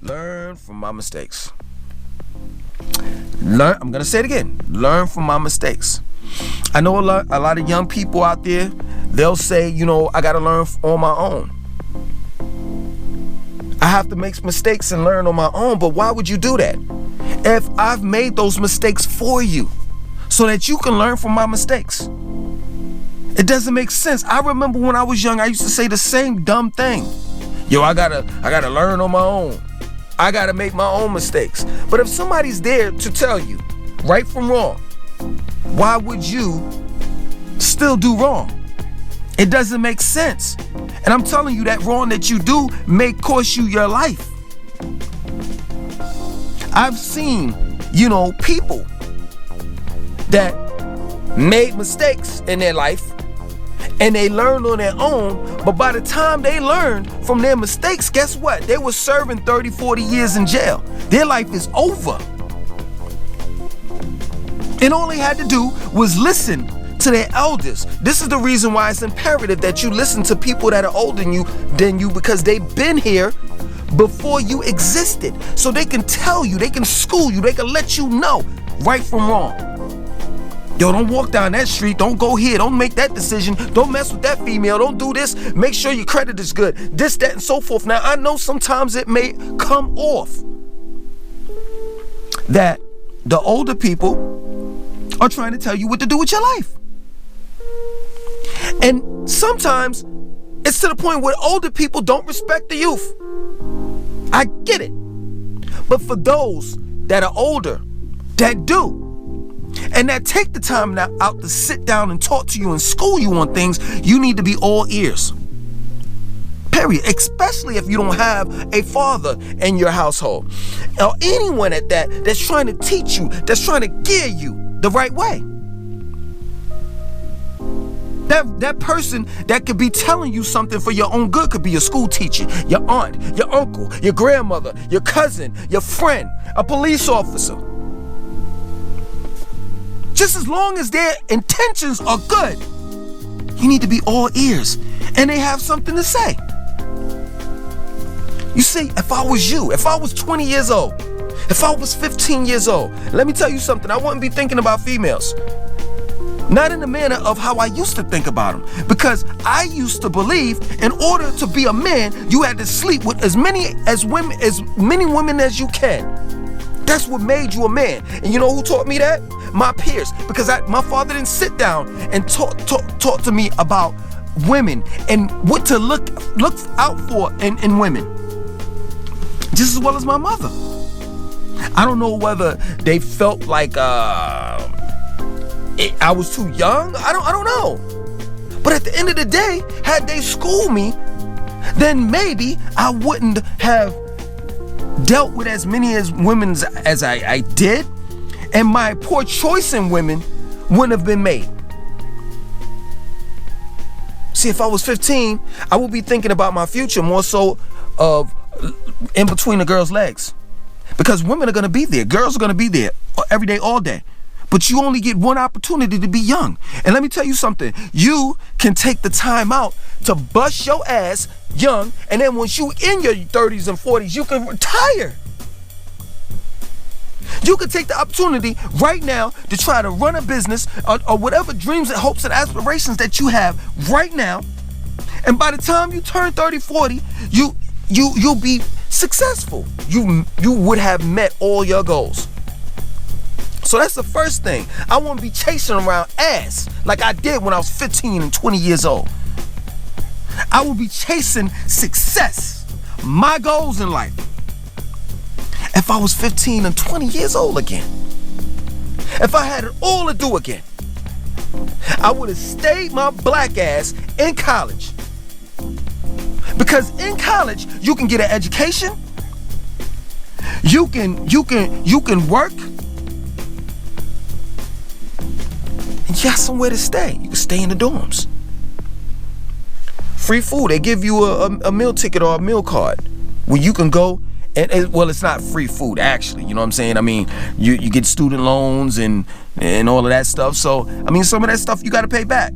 Learn from my mistakes. I'm gonna say it again. Learn from my mistakes. I know a lot of young people out there, they'll say, I gotta learn on my own. I have to make mistakes and learn on my own, but why would you do that? If I've made those mistakes for you so that you can learn from my mistakes. It doesn't make sense. I remember when I was young, I used to say the same dumb thing. I gotta learn on my own. I gotta make my own mistakes. But if somebody's there to tell you right from wrong, why would you still do wrong? It doesn't make sense. And I'm telling you, that wrong that you do may cost you your life. I've seen, people that made mistakes in their life and they learned on their own, but by the time they learned from their mistakes, guess what? They were serving 30, 40 years in jail. Their life is over. And all they had to do was listen to their elders. This is the reason why it's imperative that you listen to people that are older than you because they've been here before you existed. So they can tell you, they can school you, they can let you know right from wrong. Don't walk down that street, don't go here, don't make that decision, don't mess with that female, don't do this, make sure your credit is good, this, that, and so forth. Now, I know sometimes it may come off that the older people are trying to tell you what to do with your life. And sometimes it's to the point where older people don't respect the youth. I get it. But for those that are older, that do, and that take the time out to sit down and talk to you and school you on things, you need to be all ears. Period. Especially if you don't have a father in your household or anyone at that's trying to teach you, that's trying to gear you the right way. That person that could be telling you something for your own good could be your school teacher, your aunt, your uncle, your grandmother, your cousin, your friend, a police officer. Just as long as their intentions are good, you need to be all ears and they have something to say. You see, if I was you, if I was 20 years old, if I was 15 years old, let me tell you something, I wouldn't be thinking about females. Not in the manner of how I used to think about them. Because I used to believe in order to be a man, you had to sleep with as many women as you can. That's what made you a man. And you know who taught me that? My peers. Because my father didn't sit down and talk to me about women and what to look out for in women. Just as well as my mother. I don't know whether they felt like I was too young. I don't know. But at the end of the day, had they schooled me, then maybe I wouldn't have dealt with as many women as I did, and my poor choice in women wouldn't have been made. See, if I was 15, I would be thinking about my future more so of in between the girls' legs. Because women are going to be there. Girls are going to be there every day, all day. But you only get one opportunity to be young. And let me tell you something. You can take the time out to bust your ass young, and then once you in your 30s and 40s, you can retire. You can take the opportunity right now to try to run a business or whatever dreams and hopes and aspirations that you have right now. And by the time you turn 30, 40, you'll be successful. You would have met all your goals. So that's the first thing. I won't be chasing around ass like I did when I was 15 and 20 years old. I will be chasing success, my goals in life. If I was 15 and 20 years old again, if I had it all to do again, I would have stayed my black ass in college. Because in college, you can get an education, you can work, and you got somewhere to stay. You can stay in the dorms. Free food. They give you a meal ticket or a meal card where you can go and well, it's not free food actually. You know what I'm saying? I mean, you get student loans and all of that stuff. So I mean, some of that stuff you got to pay back.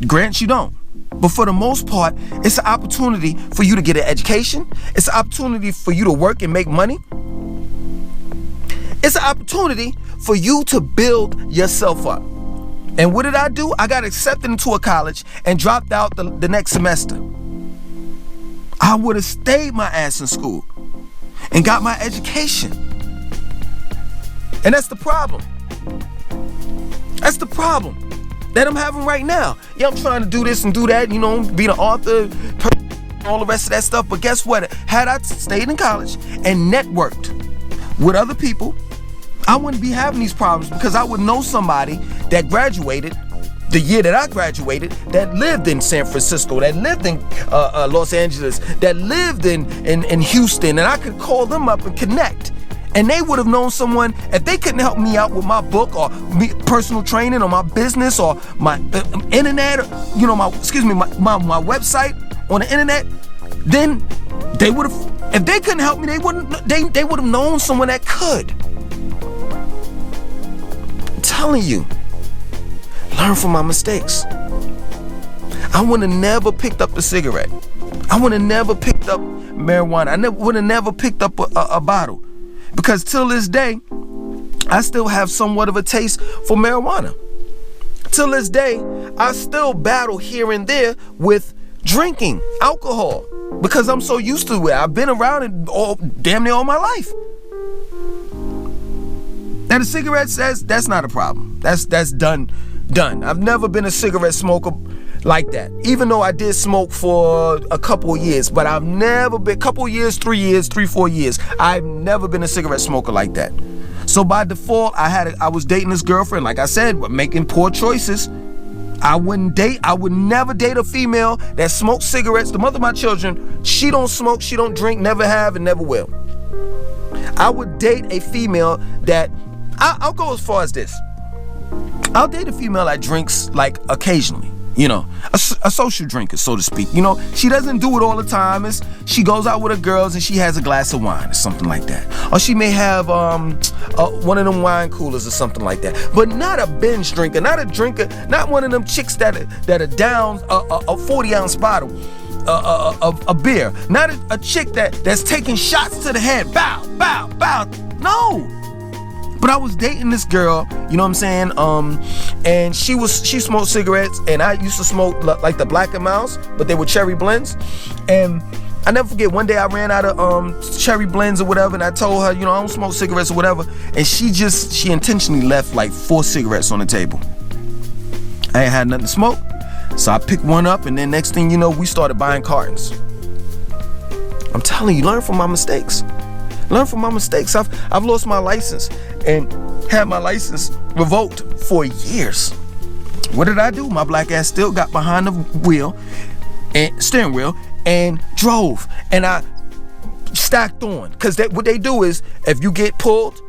Grants you don't. But for the most part, it's an opportunity for you to get an education. It's an opportunity for you to work and make money. It's an opportunity for you to build yourself up. And what did I do? I got accepted into a college and dropped out the next semester. I would have stayed my ass in school and got my education. And that's the problem. That's the problem that I'm having right now. Yeah, I'm trying to do this and do that, you know, being an author, all the rest of that stuff. But guess what? Had I stayed in college and networked with other people, I wouldn't be having these problems, because I would know somebody that graduated the year that I graduated, that lived in San Francisco, that lived in Los Angeles, that lived in Houston, and I could call them up and connect. And they would have known someone. If they couldn't help me out with my book or personal training or my business or my internet, you know, my website on the internet, then they would have. If they couldn't help me, they would have known someone that could. I'm telling you, learn from my mistakes. I would have never picked up a cigarette. I would have never picked up marijuana. I would have never picked up a bottle. Because till this day, I still have somewhat of a taste for marijuana. Till this day, I still battle here and there with drinking alcohol, because I'm so used to it. I've been around it damn near all my life. Now the cigarette says that's not a problem. That's done. I've never been a cigarette smoker like that. Even though I did smoke for a couple of years, but I've never been, 4 years, I've never been a cigarette smoker like that. So by default, I was dating this girlfriend, like I said, but making poor choices. I would never date a female that smokes cigarettes. The mother of my children, she don't smoke, she don't drink, never have and never will. I would date a female that, I'll go as far as this. I'll date a female that drinks like occasionally. You know, a social drinker, so to speak. You know, she doesn't do it all the time. She goes out with her girls and she has a glass of wine or something like that. Or she may have one of them wine coolers or something like that. But not a binge drinker, not a drinker, not one of them chicks that are down a 40-ounce bottle of beer. Not a chick that's taking shots to the head. Bow, bow, bow. No. But I was dating this girl, you know what I'm saying? And she smoked cigarettes, and I used to smoke like the Black & Milds, but they were cherry blends. And I never forget, one day I ran out of cherry blends or whatever, and I told her, you know, I don't smoke cigarettes or whatever. And she intentionally left like 4 cigarettes on the table. I ain't had nothing to smoke, so I picked one up, and then next thing you know, we started buying cartons. I'm telling you, learn from my mistakes. Learn from my mistakes. I've lost my license and had my license revoked for years. What did I do? My black ass still got behind the wheel and steering wheel and drove, and I stacked on. Because what they do is, if you get pulled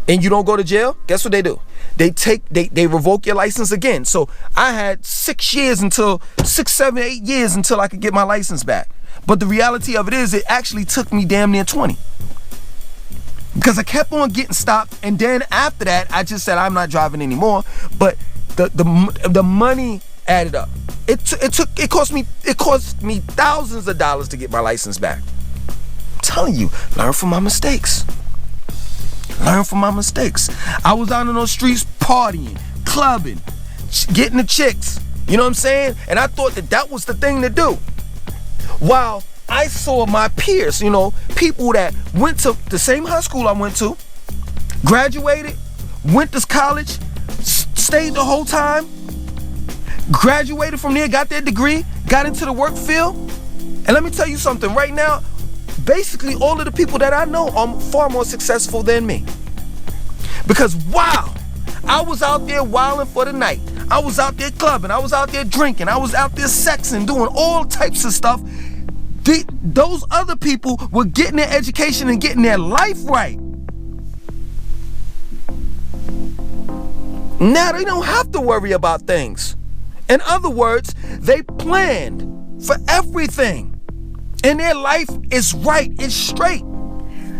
and you don't go to jail, guess what they do? They revoke your license again. So I had 6, 7, 8 years until I could get my license back. But the reality of it is, it actually took me damn near 20. Because I kept on getting stopped, and then after that, I just said I'm not driving anymore. But the money added up. It cost me thousands of dollars to get my license back. I'm telling you, learn from my mistakes. Learn from my mistakes. I was out on those streets partying, clubbing, getting the chicks. You know what I'm saying? And I thought that was the thing to do. While I saw my peers, you know, people that went to the same high school I went to, graduated, went to college, stayed the whole time, graduated from there, got their degree, got into the work field. And let me tell you something, right now, basically all of the people that I know are far more successful than me. Because wow, I was out there wilding for the night. I was out there clubbing, I was out there drinking, I was out there sexing, doing all types of stuff. Those other people were getting their education and getting their life right. Now they don't have to worry about things. In other words, they planned for everything. And their life is right, it's straight.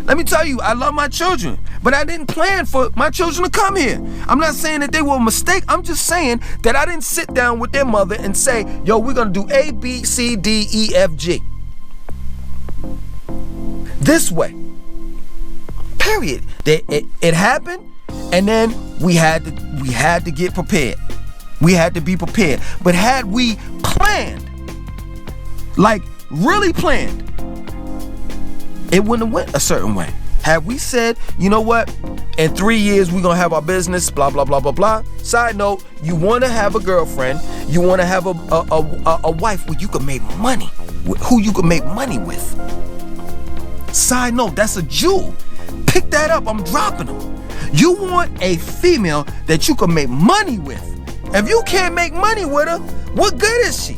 Let me tell you, I love my children, but I didn't plan for my children to come here. I'm not saying that they were a mistake. I'm just saying that I didn't sit down with their mother and say, yo, we're gonna do A, B, C, D, E, F, G. This way. Period. It happened, and then we had to get prepared. We had to be prepared. But had we planned, like really planned, it wouldn't have went a certain way. Had we said, you know what, in 3 years we're gonna have our business, blah blah blah blah blah. Side note, you want to have a girlfriend, you want to have a wife where you can make money, who you can make money with. Side note, that's a jewel. Pick that up. I'm dropping them. You want a female that you can make money with. If you can't make money with her, what good is she?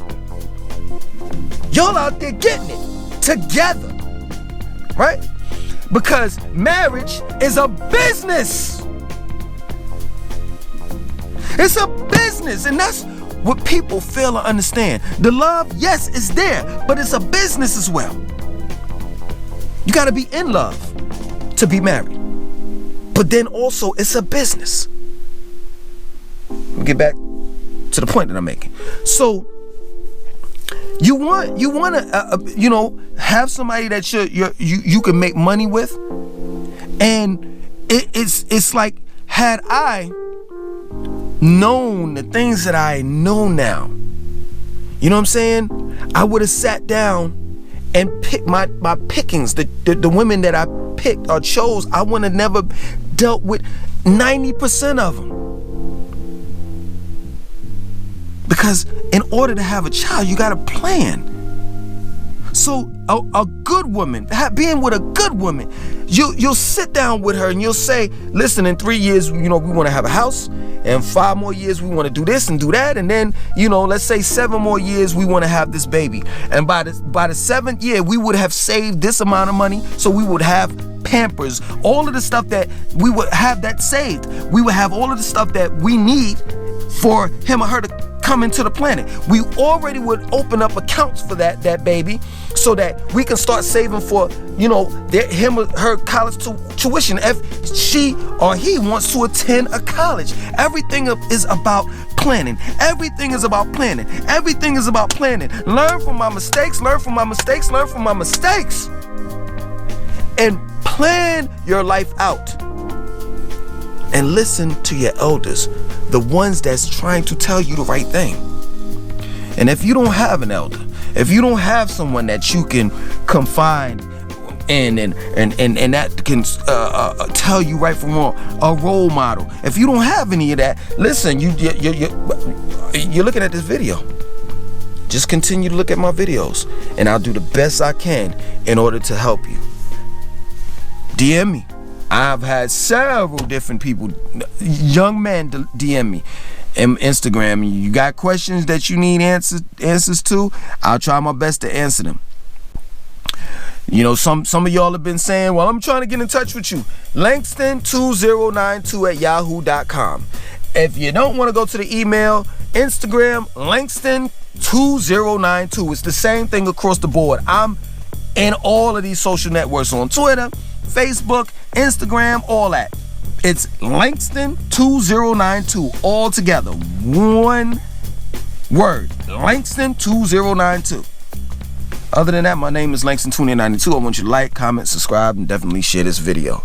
Y'all out there getting it together, right? Because marriage is a business. It's a business, and that's what people fail to understand. The love, yes, is there, but it's a business as well. You gotta be in love to be married. But then also, it's a business. Let me get back to the point that I'm making. So, you want to have somebody that you can make money with, and it's like, had I known the things that I know now, you know what I'm saying, I would have sat down and picked my pickings, the women that I picked or chose. I would have never dealt with 90% of them. Because in order to have a child, you gotta plan. So a good woman, being with a good woman, you'll sit down with her and you'll say, listen, in 3 years, we want to have a house, and 5 more years we want to do this and do that, and then, let's say 7 more years we want to have this baby. And by the 7th year, we would have saved this amount of money, so we would have Pampers, all of the stuff that we would have that saved. We would have all of the stuff that we need for him or her to come into the planet. We already would open up accounts for that baby, so that we can start saving for him or her college tuition if she or he wants to attend a college. Everything is about planning. Everything is about planning. Everything is about planning. Learn from my mistakes. Learn from my mistakes. Learn from my mistakes. And plan your life out. And listen to your elders, the ones that's trying to tell you the right thing. And if you don't have an elder, if you don't have someone that you can confide in and that can tell you right from wrong, a role model, if you don't have any of that, listen, you're looking at this video. Just continue to look at my videos, and I'll do the best I can in order to help you. DM me. I've had several different people, young men, DM me on Instagram. You got questions that you need answers to, I'll try my best to answer them. Some of y'all have been saying, well, I'm trying to get in touch with you. Langston2092@yahoo.com. If you don't want to go to the email, Instagram, Langston2092. It's the same thing across the board. I'm in all of these social networks, on Twitter, Facebook, Instagram, all that. It's Langston2092, all together. One word, Langston2092. Other than that, my name is Langston2092. I want you to like, comment, subscribe, and definitely share this video.